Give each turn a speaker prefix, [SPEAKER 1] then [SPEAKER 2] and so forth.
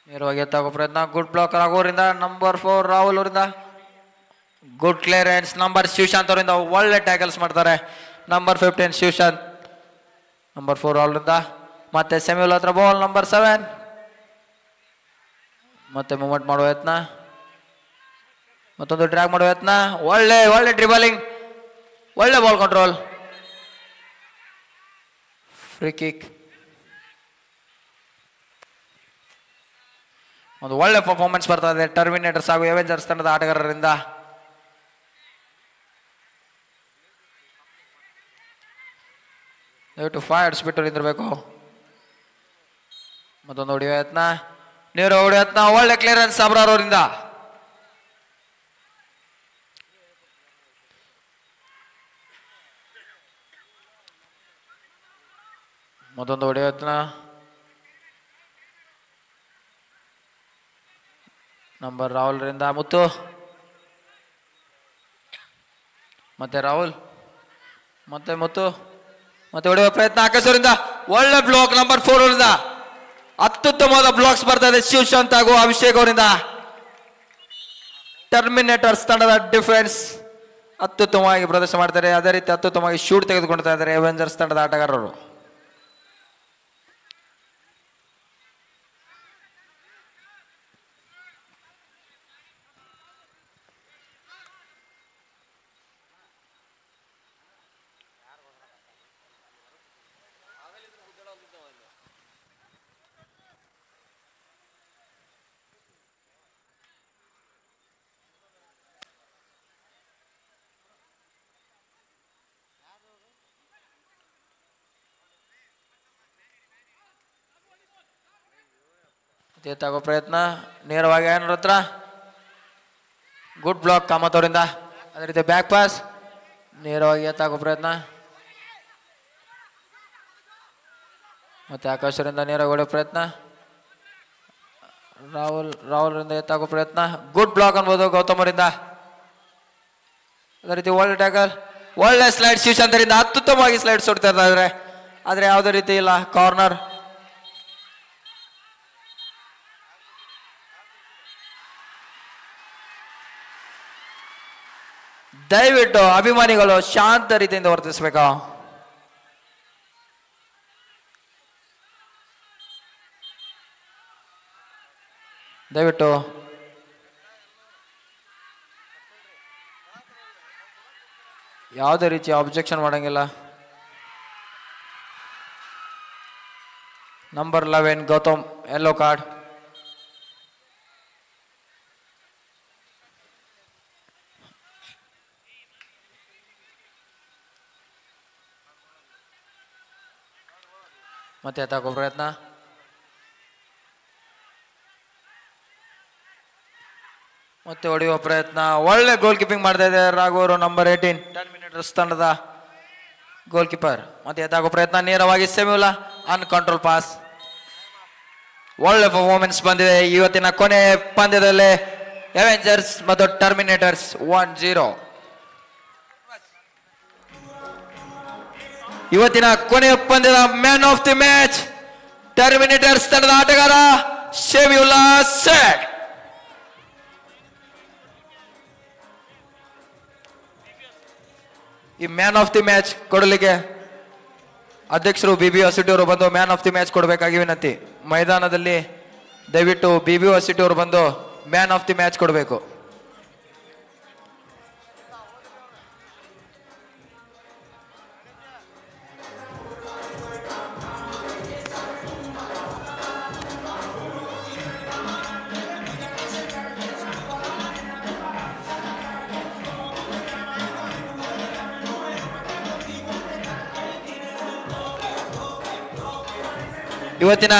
[SPEAKER 1] ನೇರವಾಗಿ ಎತ್ತಾಗೋ ಪ್ರಯತ್ನ. Good blocker ಆಗೋರಿಂದ number 4 Rahul ಅವರಿಂದ. ಗುಡ್ ಕ್ಲಿಯರೆನ್ಸ್ ನಂಬರ್ ಶಿವಶಾಂತ್ ಅವರಿಂದ. ಒಳ್ಳೆ ಟ್ಯಾಕಲ್ಸ್ ಮಾಡ್ತಾರೆ ನಂಬರ್ 15 ಶಿವಶಾಂತ್. ನಂಬರ್ 4 ಅವರಿಂದ ಮತ್ತೆ ಸೆಮ್ಯುಲ್ ಹತ್ರ ಬಾಲ್. ನಂಬರ್ 7 ಮತ್ತೆ ಮೂವ್ಮೆಂಟ್ ಮಾಡುವ ಯತ್ನ. ಮತ್ತೊಂದು ಡ್ರ್ಯಾಗ್ ಮಾಡುವ ಯತ್ನ. ಒಳ್ಳೆ ಒಳ್ಳೆ ಡ್ರಿಬಲಿಂಗ್, ಒಳ್ಳೆ ಬಾಲ್ ಕಂಟ್ರೋಲ್. Free kick. ಒಂದು ಒಳ್ಳೆ ಪರ್ಫಾರ್ಮೆನ್ಸ್ ಬರ್ತಾ ಇದೆ ಟರ್ಮಿನೇಟರ್ಸ್ ಹಾಗೂ ಅವೆಂಜರ್ಸ್ ತಂಡದ ಆಟಗಾರರಿಂದ. ದಯವಿಟ್ಟು 5 ಆಡಿಸ್ಬಿಟ್ಟು ನಿಂದಿರಬೇಕು. ಮತ್ತೊಂದು ಹೊಡೆಯುವ ಯತ್ನ, ನೇರ ಹೊಡೆಯುವ ಯತ್ನ. ಒಳ್ಳೆ ಕ್ಲಿಯರೆನ್ಸ್ ಅಬ್ರಾರ್ ಅವರಿಂದ. ಮತ್ತೊಂದು ಹೊಡೆಯುವ ಯತ್ನ. ನಂಬರ್ ರಾಹುಲ್ರಿಂದ ಮುತ್ತು. ಮತ್ತೆ ರಾಹುಲ್, ಮತ್ತೆ ಮುತ್ತು, ಮತ್ತೆ ಹೊಡೆಯುವ ಪ್ರಯತ್ನ ಆಕಾಶವರಿಂದ. ಒಳ್ಳೆ ಬ್ಲಾಕ್ ನಂಬರ್ 4 ಅವರಿಂದ. ಅತ್ಯುತ್ತಮವಾದ ಬ್ಲಾಕ್ಸ್ ಬರ್ತಾ ಇದೆ ಶಿವಶಾಂತ್ ಹಾಗೂ ಅಭಿಷೇಕ್ ಅವರಿಂದ. ಟರ್ಮಿನೇಟರ್ಸ್ ತಂಡದ ಡಿಫೆನ್ಸ್ ಅತ್ಯುತ್ತಮವಾಗಿ ಪ್ರದರ್ಶನ ಮಾಡ್ತಾರೆ. ಅದೇ ರೀತಿ ಅತ್ಯುತ್ತಮವಾಗಿ ಶೂಟ್ ತೆಗೆದುಕೊಳ್ತಾ ಇದ್ದಾರೆ ಅವೆಂಜರ್ಸ್ ತಂಡದ ಆಟಗಾರರು. ಎತ್ತಾಗೋ ಪ್ರಯತ್ನ ನೇರವಾಗಿ ಏನರ ಹತ್ರ. ಗುಡ್ ಬ್ಲಾಕ್ ಕಾಮತ್ ಅವರಿಂದ. ಅದೇ ರೀತಿ ಬ್ಯಾಕ್ ಪಾಸ್. ನೇರವಾಗಿ ಎತ್ತಾಗೋ ಪ್ರಯತ್ನ. ಮತ್ತೆ ಆಕಾಶರಿಂದ ನೇರವಾಗಿ ಹೊಡೆಯೋ ಪ್ರಯತ್ನ. ರಾಹುಲ್ರಿಂದ ಎತ್ತಾಗೋ ಪ್ರಯತ್ನ. ಗುಡ್ ಬ್ಲಾಕ್ ಅನ್ಬೋದು ಗೌತಮ್ ಅವರಿಂದ. ಅದೇ ರೀತಿ ಒಳ್ಳೆ ಟ್ಯಾಕಲ್, ಒಳ್ಳೆ ಸ್ಲೈಡ್ ಶಿವಶಾಂತರಿಂದ. ಅತ್ಯುತ್ತಮವಾಗಿ ಸ್ಲೈಡ್ಸ್ ಹೊಡ್ತಾ ಇದ್ದಾರೆ, ಆದರೆ ಯಾವುದೇ ರೀತಿ ಇಲ್ಲ. ಕಾರ್ನರ್. ದಯವಿಟ್ಟು ಅಭಿಮಾನಿಗಳು ಶಾಂತ ರೀತಿಯಿಂದ ವರ್ತಿಸಬೇಕು. ದಯವಿಟ್ಟು ಯಾವುದೇ ರೀತಿಯ ಅಬ್ಜೆಕ್ಷನ್ ಮಾಡಂಗಿಲ್ಲ. Number 11 Gautam yellow card. ಮತ್ತೆ ಎತ್ತಾಕೋ ಪ್ರಯತ್ನ. ಮತ್ತೆ ಹೊಡೆಯುವ ಪ್ರಯತ್ನ. ಒಳ್ಳೆ ಗೋಲ್ ಕೀಪಿಂಗ್ ಮಾಡ್ತಾ ಇದೆ ರಾಘು ಅವರು, ನಂಬರ್ 18 ಟರ್ಮಿನೇಟರ್ಸ್ ತಂಡದ ಗೋಲ್ ಕೀಪರ್. ಮತ್ತೆ ಎತ್ತಾಕೋ ಪ್ರಯತ್ನ. ನೇರವಾಗಿ ಸೆಮ್ಯುಲಾ ಅನ್ಕಂಟ್ರೋಲ್ ಪಾಸ್. ಒಳ್ಳೆ ಪರ್ಫಾರ್ಮೆನ್ಸ್ ಬಂದಿದೆ ಇವತ್ತಿನ ಕೊನೆ ಪಂದ್ಯದಲ್ಲಿ ಅವೆಂಜರ್ಸ್ ಮತ್ತು ಟರ್ಮಿನೇಟರ್ಸ್ 1-0. ಇವತ್ತಿನ ಕೊನೆಯ ಪಂದ್ಯದ ಮ್ಯಾನ್ ಆಫ್ ದಿ ಮ್ಯಾಚ್ ಟರ್ಮಿನೇಟರ್ಸ್ ತಂಡದ ಆಟಗಾರ ಶೆಮಿಯುಲ್ಲಾ ಸೇಠ್. ಈ ಮ್ಯಾನ್ ಆಫ್ ದಿ ಮ್ಯಾಚ್ ಕೊಡಲಿಕ್ಕೆ ಅಧ್ಯಕ್ಷರು BB ಹೊಸಟಿ ಅವರು ಬಂದು ಮ್ಯಾನ್ ಆಫ್ ದಿ ಮ್ಯಾಚ್ ಕೊಡಬೇಕಾಗಿ ವಿನಂತಿ. ಮೈದಾನದಲ್ಲಿ ದಯವಿಟ್ಟು BB ಹೊಸಟಿ ಅವರು ಬಂದು ಮ್ಯಾನ್ ಆಫ್ ದಿ ಮ್ಯಾಚ್ ಕೊಡಬೇಕು. ಇವತ್ತಿನ